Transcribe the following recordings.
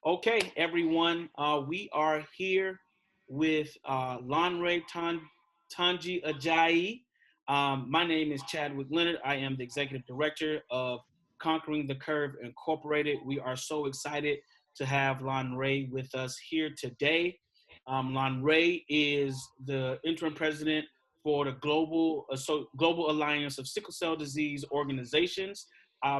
Okay, everyone, we are here with Lanre Tanji Ajayi. My name is Chadwick Leonard. I am the executive director of Conquering the Curve Incorporated. We are so excited to have Lanre with us here today. Lanre is the interim president for the Global Alliance of Sickle Cell Disease Organizations.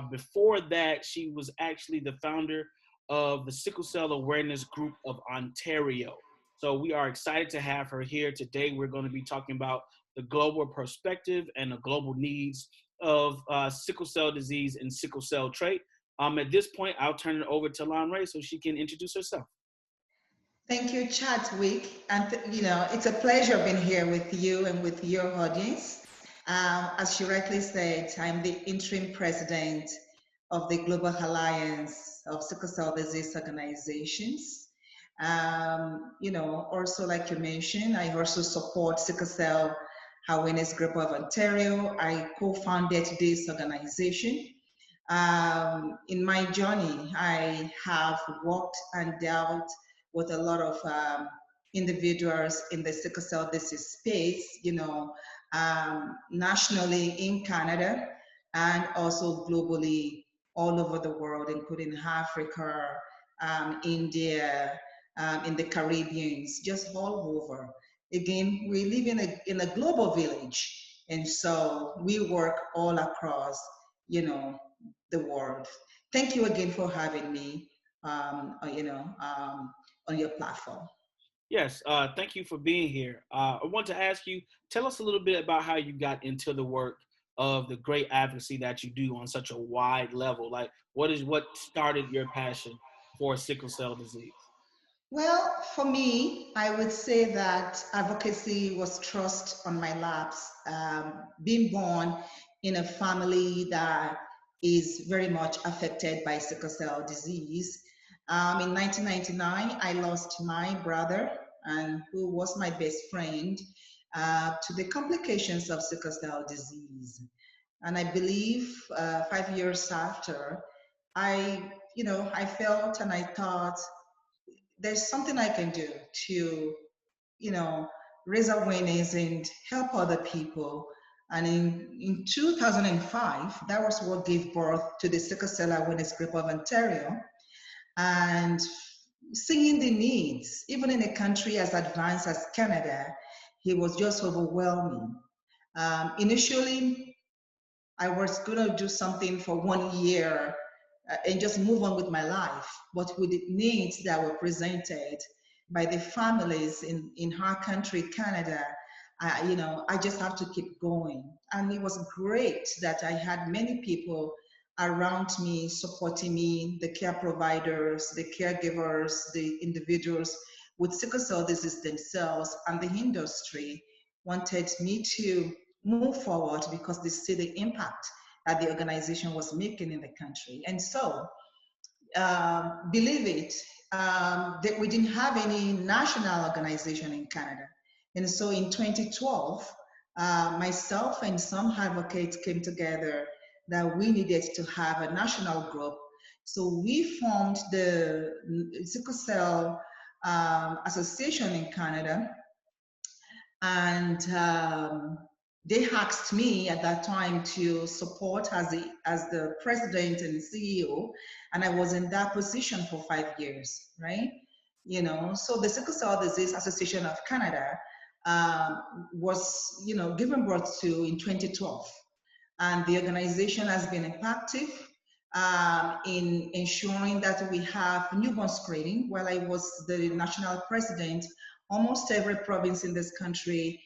Before that, she was actually the founder of the Sickle Cell Awareness Group of Ontario. So we are excited to have her here today. We're going to be talking about the global perspective and the global needs of sickle cell disease and sickle cell trait. At this point, I'll turn it over to Lanre so she can introduce herself. Thank you, Chadwick. And it's a pleasure being here with you and with your audience. As you rightly said, I'm the interim president of the Global Alliance of Sickle Cell Disease Organizations. Also like you mentioned, I also support Sickle Cell Awareness Group of Ontario. I co-founded this organization. In my journey, I have worked and dealt with a lot of individuals in the sickle cell disease space, nationally in Canada and also globally all over the world, including Africa, India, in the Caribbean, just all over. Again, we live in a global village, and so we work all across, the world. Thank you again for having me, on your platform. Yes, thank you for being here. I want to ask you, tell us a little bit about how you got into the work of the great advocacy that you do on such a wide level. Like, what started your passion for sickle cell disease? Well, for me, I would say that advocacy was thrust on my laps. Being born in a family that is very much affected by sickle cell disease. In 1999, I lost my brother, and who was my best friend, to the complications of sickle cell disease. And I believe 5 years after, I felt and I thought there's something I can do to, you know, raise awareness and help other people. And in 2005, that was what gave birth to the Sickle Cell Awareness Group of Ontario. And seeing the needs, even in a country as advanced as Canada, it was just overwhelming. Initially, I was going to do something for 1 year and just move on with my life. But with the needs that were presented by the families in our country, Canada, I just have to keep going. And it was great that I had many people around me supporting me, the care providers, the caregivers, the individuals with sickle cell disease themselves, and the industry wanted me to move forward because they see the impact that the organization was making in the country. And so, believe it, that we didn't have any national organization in Canada. And so in 2012, myself and some advocates came together that we needed to have a national group. So we formed the Sickle Cell Association in Canada, and they asked me at that time to support as the president and CEO, and I was in that position for 5 years, right? So the Sickle Cell Disease Association of Canada was, given birth to in 2012, and the organization has been impactful in ensuring that we have newborn screening. While I was the national president, almost every province in this country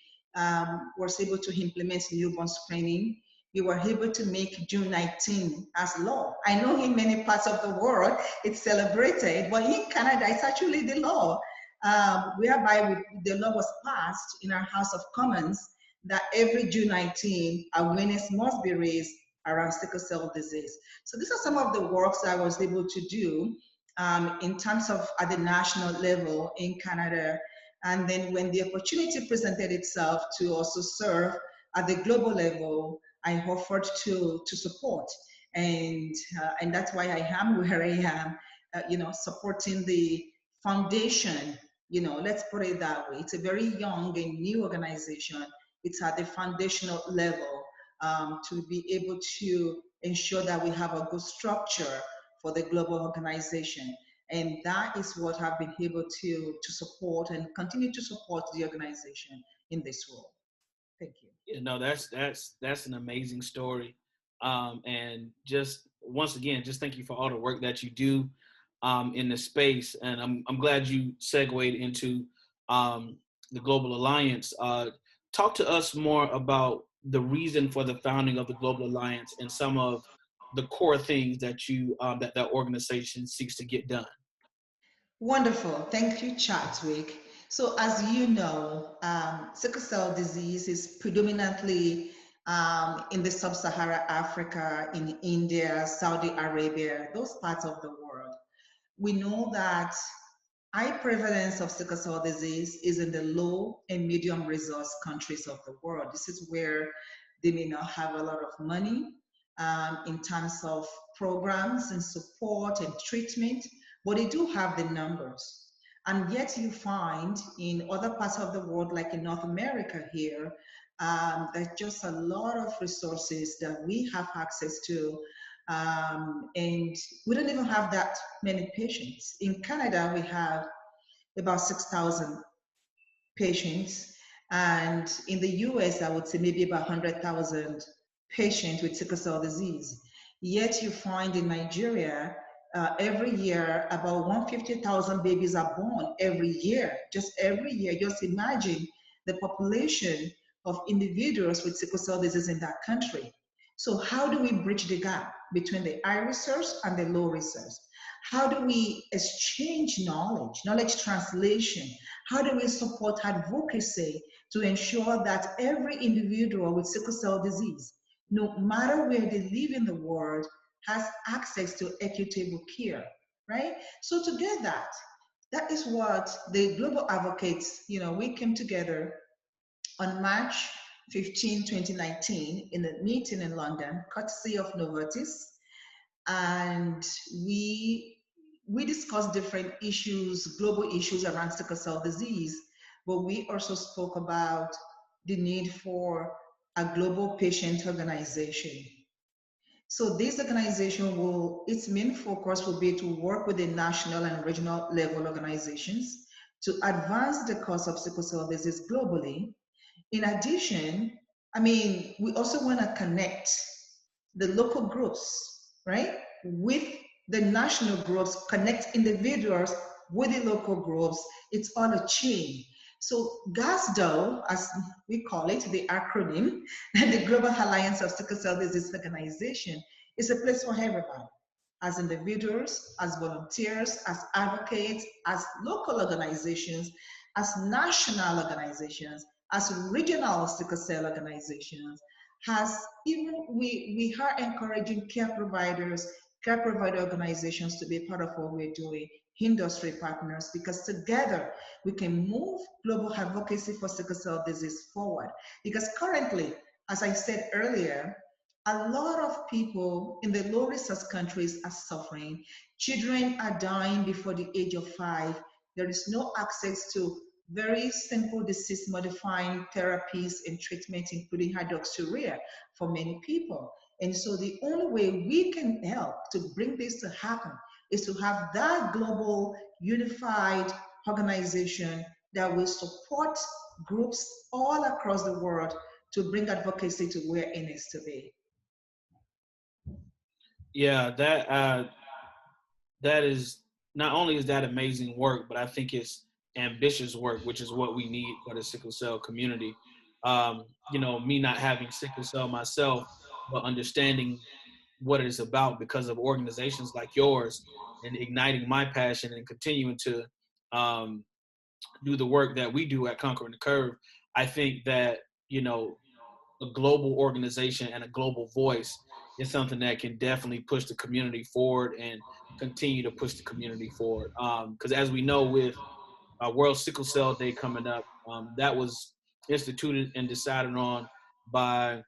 was able to implement newborn screening. We were able to make June 19 as law. I know in many parts of the world it's celebrated, but in Canada it's actually the law, whereby the law was passed in our House of Commons that every June 19 awareness must be raised around sickle cell disease. So these are some of the works that I was able to do in terms of at the national level in Canada. And then when the opportunity presented itself to also serve at the global level, I offered to support. And that's why I am where I am supporting the foundation. Let's put it that way. It's a very young and new organization. It's at the foundational level, to be able to ensure that we have a good structure for the global organization. And that is what I've been able to support and continue to support the organization in this role. Thank you. That's an amazing story. And just once again, just thank you for all the work that you do in the space. And I'm glad you segued into um, the Global Alliance. Talk to us more about the reason for the founding of the Global Alliance and some of the core things that you that organization seeks to get done. Wonderful. Thank you, Chadwick. So, as you know, sickle cell disease is predominantly in the sub Saharan Africa, in India, Saudi Arabia, those parts of the world. We know that high prevalence of sickle cell disease is in the low and medium resource countries of the world. This is where they may not have a lot of money in terms of programs and support and treatment, but they do have the numbers. And yet you find in other parts of the world, like in North America here, there's just a lot of resources that we have access to, and we don't even have that many patients. In Canada, we have about 6,000 patients. And in the US, I would say maybe about 100,000 patients with sickle cell disease. Yet you find in Nigeria, every year, about 150,000 babies are born every year, just every year. Just imagine the population of individuals with sickle cell disease in that country. So how do we bridge the gap between the high resource and the low resource? How do we exchange knowledge translation? How do we support advocacy to ensure that every individual with sickle cell disease, no matter where they live in the world, has access to equitable care, right? So to get that, that is what the global advocates, we came together on March 15, 2019, in a meeting in London, courtesy of Novartis, and we discussed different issues, global issues around sickle cell disease, but we also spoke about the need for a global patient organization. So this organization its main focus will be to work with the national and regional level organizations to advance the cause of sickle cell disease globally. In addition, we also want to connect the local groups, right, with the national groups, connect individuals with the local groups. It's on a chain. So GASDO, as we call it, the acronym, the Global Alliance of Sickle Cell Disease Organization, is a place for everybody, as individuals, as volunteers, as advocates, as local organizations, as national organizations, as regional sickle cell organizations, has even we are encouraging care provider organizations to be part of what we're doing, industry partners, because together we can move global advocacy for sickle cell disease forward. Because currently, as I said earlier, a lot of people in the low resource countries are suffering. Children are dying before the age of 5. There is no access to very simple disease modifying therapies and treatment, including hydroxyurea for many people. And so the only way we can help to bring this to happen is to have that global unified organization that will support groups all across the world to bring advocacy to where it needs to be. Yeah, that is, not only is that amazing work, but I think it's ambitious work, which is what we need for the sickle cell community. Me not having sickle cell myself, but understanding what it is about because of organizations like yours and igniting my passion and continuing to um, do the work that we do at Conquering the Curve. I think that, you know, a global organization and a global voice is something that can definitely push the community forward and continue to push the community forward. Because as we know, with World Sickle Cell Day coming up, that was instituted and decided on by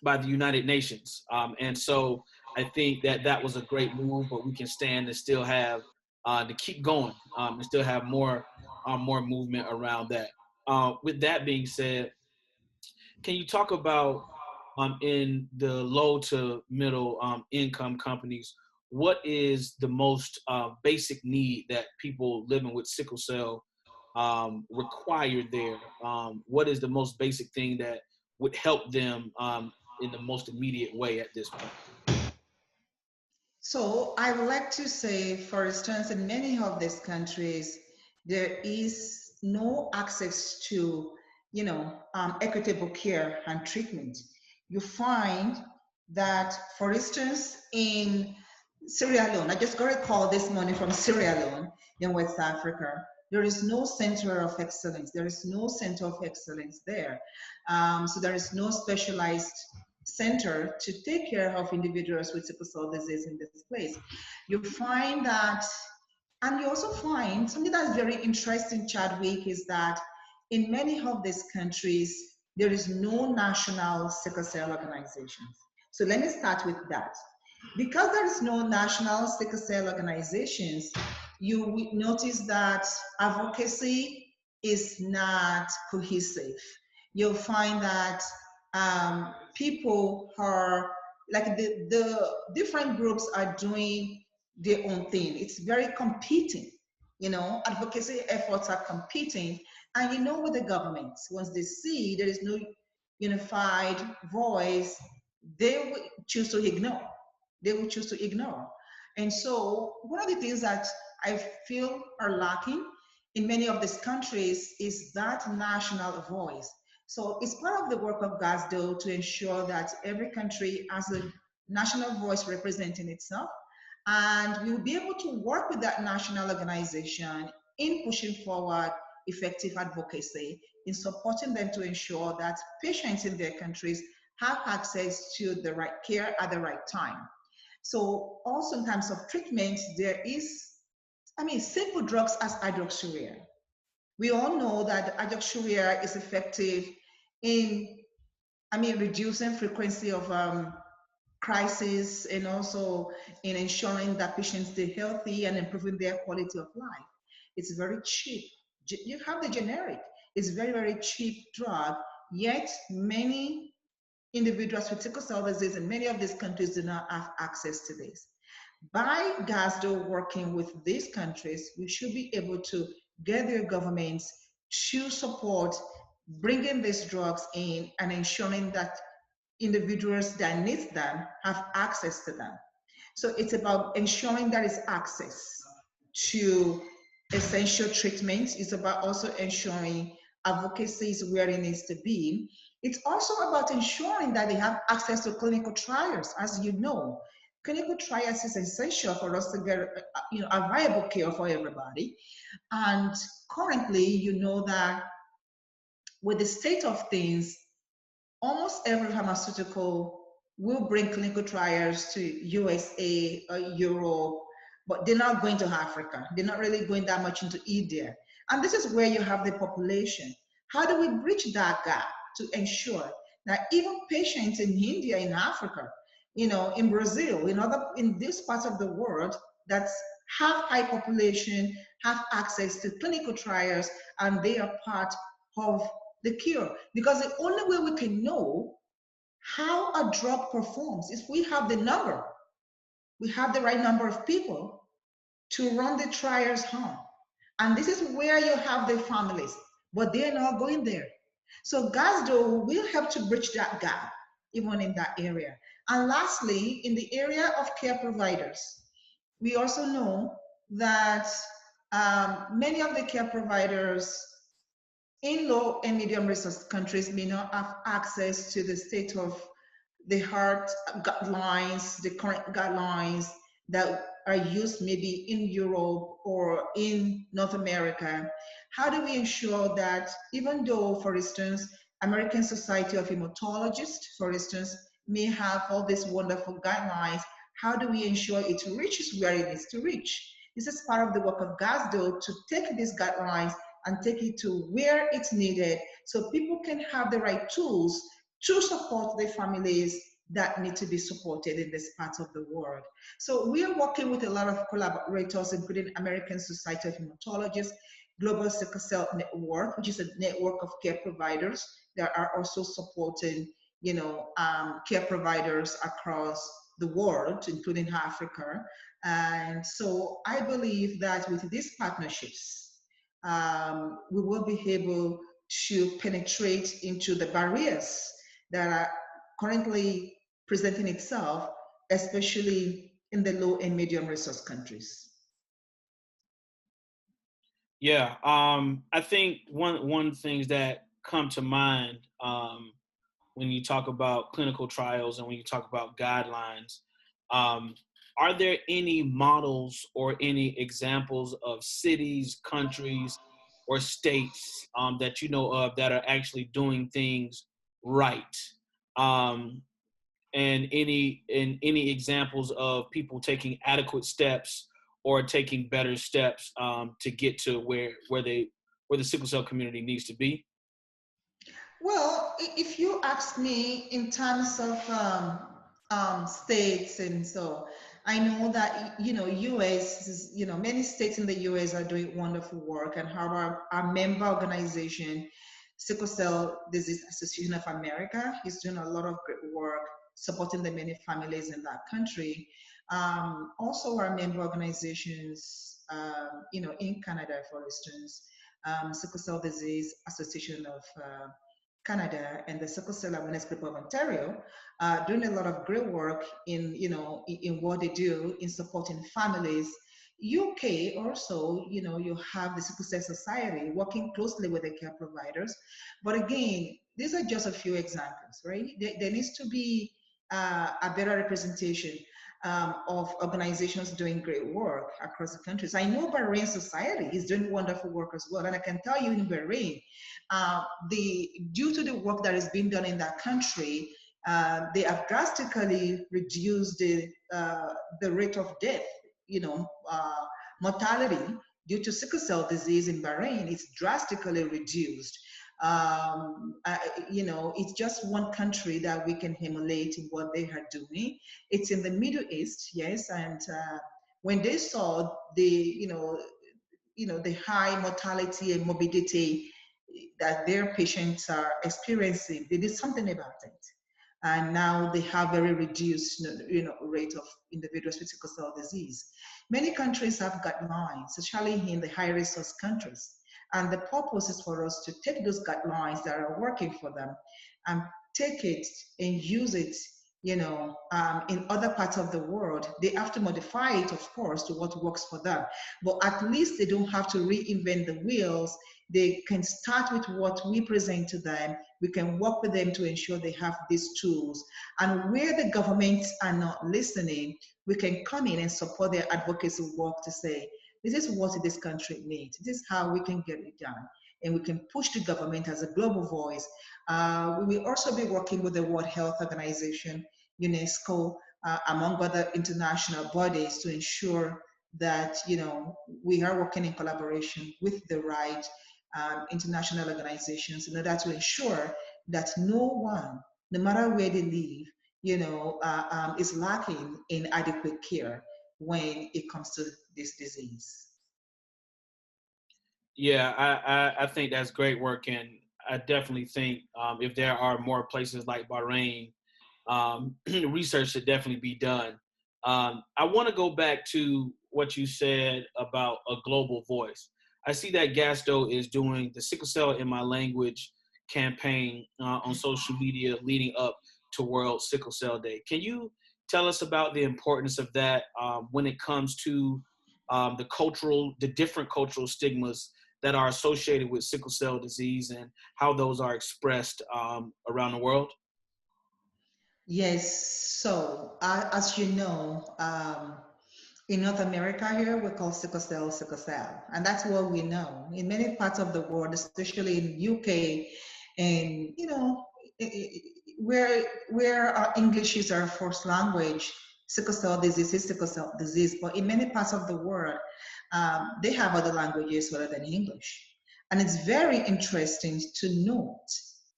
by the United Nations. And so I think that that was a great move, but we can stand and still have to keep going and still have more movement around that. With that being said, can you talk about in the low to middle income companies, what is the most basic need that people living with sickle cell require there? What is the most basic thing that would help them in the most immediate way at this point? So I would like to say, for instance, in many of these countries, there is no access to, equitable care and treatment. You find that, for instance, in Sierra Leone, I just got a call this morning from Sierra Leone in West Africa. There is no center of excellence. There is no center of excellence there. So there is no specialized center to take care of individuals with sickle cell disease in this place. You find that, and you also find something that's very interesting, Chadwick, is that in many of these countries, there is no national sickle cell organizations. So let me start with that. Because there is no national sickle cell organizations, you will notice that advocacy is not cohesive. You'll find that people are like the different groups are doing their own thing. It's very competing. Advocacy efforts are competing. And with the government, once they see there is no unified voice, they will choose to ignore. They will choose to ignore. And so, one of the things that I feel are lacking in many of these countries is that national voice. So, it's part of the work of GASDO to ensure that every country has a national voice representing itself. And we will be able to work with that national organization in pushing forward effective advocacy, in supporting them to ensure that patients in their countries have access to the right care at the right time. So also in terms of treatment, there is, simple drugs as hydroxyurea. We all know that hydroxyurea is effective in, reducing frequency of crisis, and also in ensuring that patients stay healthy and improving their quality of life. It's very cheap. You have the generic. It's very, very cheap drug, yet many individuals with sickle cell disease in many of these countries do not have access to this. By GASDO working with these countries, we should be able to get their governments to support bringing these drugs in and ensuring that individuals that need them have access to them. So it's about ensuring there is access to essential treatment. It's about also ensuring advocacy is where it needs to be. It's also about ensuring that they have access to clinical trials. As you know, clinical trials is essential for us to get a viable care for everybody. And currently, you know that with the state of things, almost every pharmaceutical will bring clinical trials to USA or Europe, but they're not going to Africa. They're not really going that much into India. And this is where you have the population. How do we bridge that gap to ensure that even patients in India, in Africa, in Brazil, in these parts of the world that have high population, have access to clinical trials, and they are part of the cure? Because the only way we can know how a drug performs is we have the number, we have the right number of people to run the trials on. And this is where you have the families, but they're not going there. So GASDO will help to bridge that gap, even in that area. And lastly, in the area of care providers, we also know that many of the care providers in low and medium resource countries may not have access to the state of the heart guidelines, the current guidelines that are used maybe in Europe or in North America. How do we ensure that even though, for instance, American Society of Hematologists, for instance, may have all these wonderful guidelines, how do we ensure it reaches where it needs to reach? This is part of the work of GASDO to take these guidelines and take it to where it's needed so people can have the right tools to support their families that need to be supported in this part of the world. So we are working with a lot of collaborators, including American Society of Hematologists, Global Sickle Cell Network, which is a network of care providers that are also supporting, care providers across the world, including Africa. And so I believe that with these partnerships, we will be able to penetrate into the barriers that are currently presenting itself, especially in the low and medium resource countries. Yeah, I think one things that come to mind when you talk about clinical trials and when you talk about guidelines, um, are there any models or any examples of cities, countries, or states that you know of that are actually doing things right? Um, and any examples of people taking adequate steps or taking better steps to get to where the sickle cell community needs to be? Well, if you ask me in terms of states, and so I know that U.S. is, many states in the U.S. are doing wonderful work, and our member organization, Sickle Cell Disease Association of America, is doing a lot of great work supporting the many families in that country. Also, our member organizations, in Canada, for instance, Sickle Cell Disease Association of Canada and the Sickle Cell Awareness Group of Ontario, doing a lot of great work in, in what they do in supporting families. UK also, you have the Sickle Cell Society working closely with the care providers. But again, these are just a few examples, right? There needs to be a better representation of organizations doing great work across the countries. I know Bahrain Society is doing wonderful work as well, and I can tell you in Bahrain, due to the work that is being done in that country, they have drastically reduced the rate of death, mortality due to sickle cell disease in Bahrain. It's drastically reduced. It's just one country that we can emulate in what they are doing. It's in the Middle East, yes, and when they saw the high mortality and morbidity that their patients are experiencing, they did something about it. And now they have very reduced rate of individuals with sickle cell disease. Many countries have guidelines, especially in the high resource countries. And the purpose is for us to take those guidelines that are working for them and take it and use it in other parts of the world. They have to modify it, of course, to what works for them. But at least they don't have to reinvent the wheels. They can start with what we present to them. We can work with them to ensure they have these tools. And where the governments are not listening, we can come in and support their advocacy work to say, this is what this country needs. This is how we can get it done. And we can push the government as a global voice. We will also be working with the World Health Organization, UNESCO, among other international bodies to ensure that we are working in collaboration with the right international organizations in order to ensure that no one, no matter where they live, is lacking in adequate care when it comes to this disease. Yeah, I think that's great work, and I definitely think if there are more places like Bahrain, research should definitely be done. I want to go back to what you said about a global voice. I see that Gasto is doing the Sickle Cell in My Language campaign on social media leading up to World Sickle Cell Day. Can you tell us about the importance of that when it comes to the different cultural stigmas that are associated with sickle cell disease and how those are expressed around the world? Yes, so as you know, in North America here, we call sickle cell, and that's what we know. In many parts of the world, especially in UK, and where our English is our first language, sickle cell disease is sickle cell disease. But in many parts of the world, they have other languages other than English, and it's very interesting to note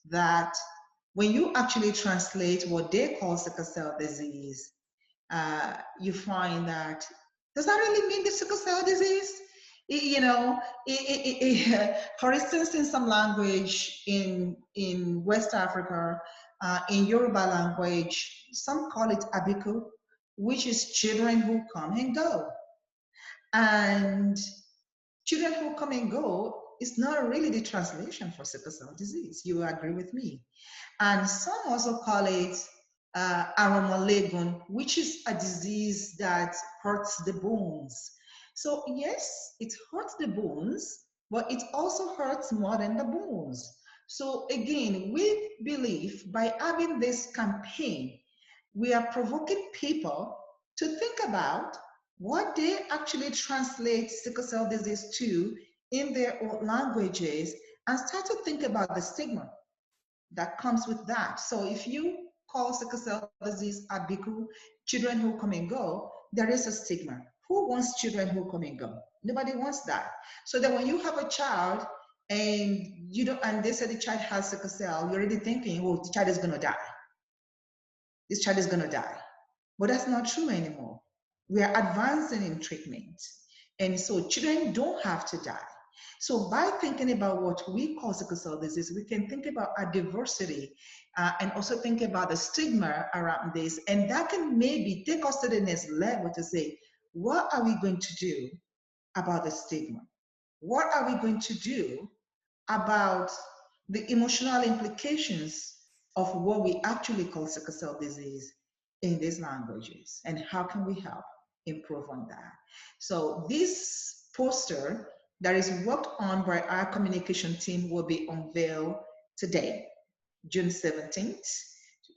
that when you actually translate what they call sickle cell disease, you find that does that really mean the sickle cell disease? You know, for instance, in some language in West Africa, in Yoruba language, some call it abiku, which is children who come and go. And children who come and go is not really the translation for sickle cell disease. You agree with me? And some also call it aromalegon, which is a disease that hurts the bones. So yes, it hurts the bones, but it also hurts more than the bones. So again, we believe by having this campaign, we are provoking people to think about what they actually translate sickle cell disease to in their own languages and start to think about the stigma that comes with that. So if you call sickle cell disease abiku, children who come and go, there is a stigma. Who wants children who come and go? Nobody wants that. So that when you have a child and you don't, and they say the child has sickle cell, you're already thinking, oh, the child is gonna die. This child is gonna die. But that's not true anymore. We are advancing in treatment. And so children don't have to die. So by thinking about what we call sickle cell disease, we can think about our diversity and also think about the stigma around this. And that can maybe take us to the next level to say, what are we going to do about the stigma? What are we going to do about the emotional implications of what we actually call sickle cell disease in these languages, and how can we help improve on that? So this poster that is worked on by our communication team will be unveiled today, June 17th.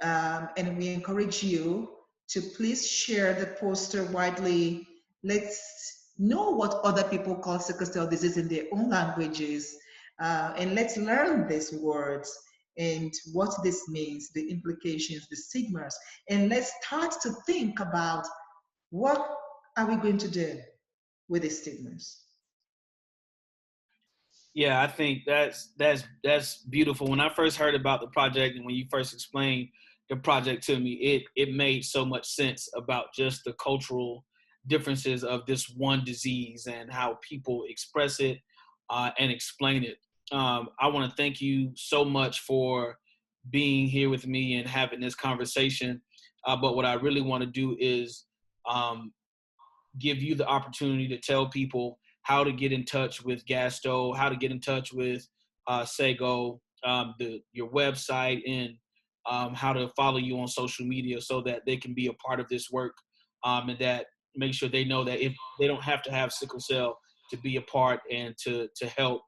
And we encourage you to please share the poster widely. Let's know what other people call sickle cell disease in their own languages. And let's learn these words and what this means, the implications, the stigmas. And let's start to think about what are we going to do with the stigmas. Yeah, I think that's beautiful. When I first heard about the project and when you first explained the project to me, it made so much sense about just the cultural differences of this one disease and how people express it and explain it. I want to thank you so much for being here with me and having this conversation. But what I really want to do is um, give you the opportunity to tell people how to get in touch with Gasto, how to get in touch with Sego, your website, and how to follow you on social media so that they can be a part of this work, and that make sure they know that if they don't have to have sickle cell to be a part and to help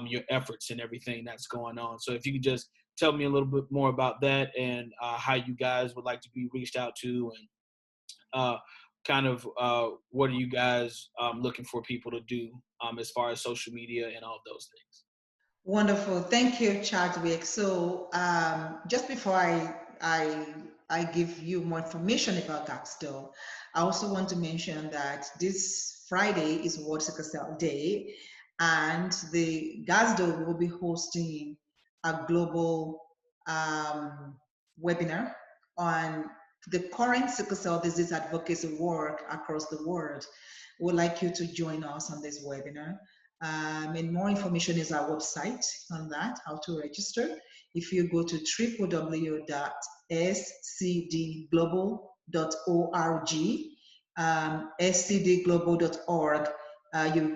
your efforts and everything that's going on. So if you could just tell me a little bit more about that and how you guys would like to be reached out to, and uh, kind of what are you guys looking for people to do as far as social media and all of those things? Wonderful. Thank you, Chadwick. So just before I, I give you more information about Gaxdor, I also want to mention that this Friday is World Sickle Cell Day, and the Gaxdor will be hosting a global webinar on the current sickle cell disease advocacy work across the world. We'd like you to join us on this webinar. And more information is our website on that, how to register. If you go to www.scdglobal.org, scdglobal.org,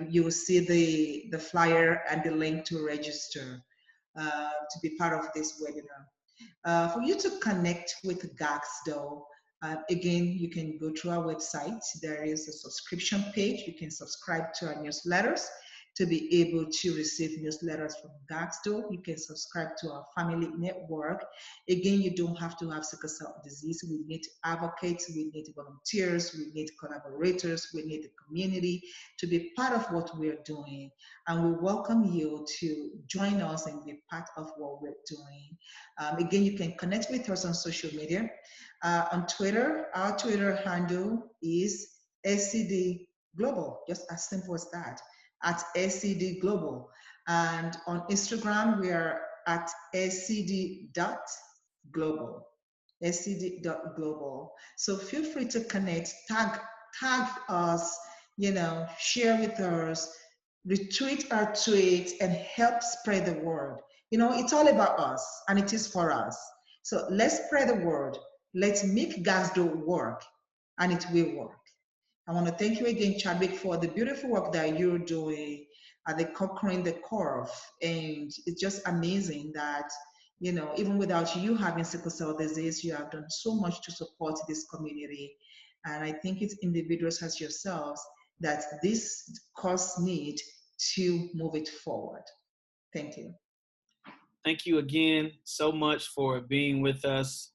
you will see the flyer and the link to register to be part of this webinar. For you to connect with Gaxdo, again, you can go to our website. There is a subscription page. You can subscribe to our newsletters to be able to receive newsletters from Gaxdo. You can subscribe to our family network. Again, you don't have to have sickle cell disease. We need advocates, we need volunteers, we need collaborators, we need the community to be part of what we're doing. And we welcome you to join us and be part of what we're doing. Again, you can connect with us on social media. On Twitter, our Twitter handle is SCD Global, just as simple as that, at SCD Global. And on Instagram, we are at scd.global. global. SCD.global. So feel free to connect, tag us, share with us, retweet our tweet, and help spread the word. It's all about us, and it is for us. So let's spread the word. Let's make God's do work, and it will work. I want to thank you again, Chadwick, for the beautiful work that you're doing at the Conquering the Curve. And it's just amazing that, even without you having sickle cell disease, you have done so much to support this community. And I think it's individuals as yourselves that this cause need to move it forward. Thank you. Thank you again so much for being with us.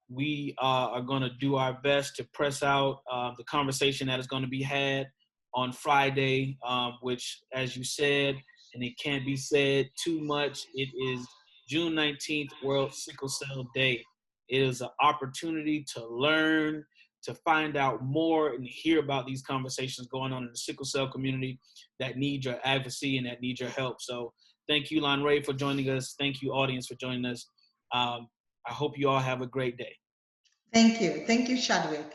We are going to do our best to press out the conversation that is going to be had on Friday, which, as you said, and it can't be said too much, it is June 19th, World Sickle Cell Day. It is an opportunity to learn, to find out more, and hear about these conversations going on in the sickle cell community that need your advocacy and that need your help. So thank you, Lon Ray, for joining us. Thank you, audience, for joining us. I hope you all have a great day. Thank you. Thank you, Chadwick.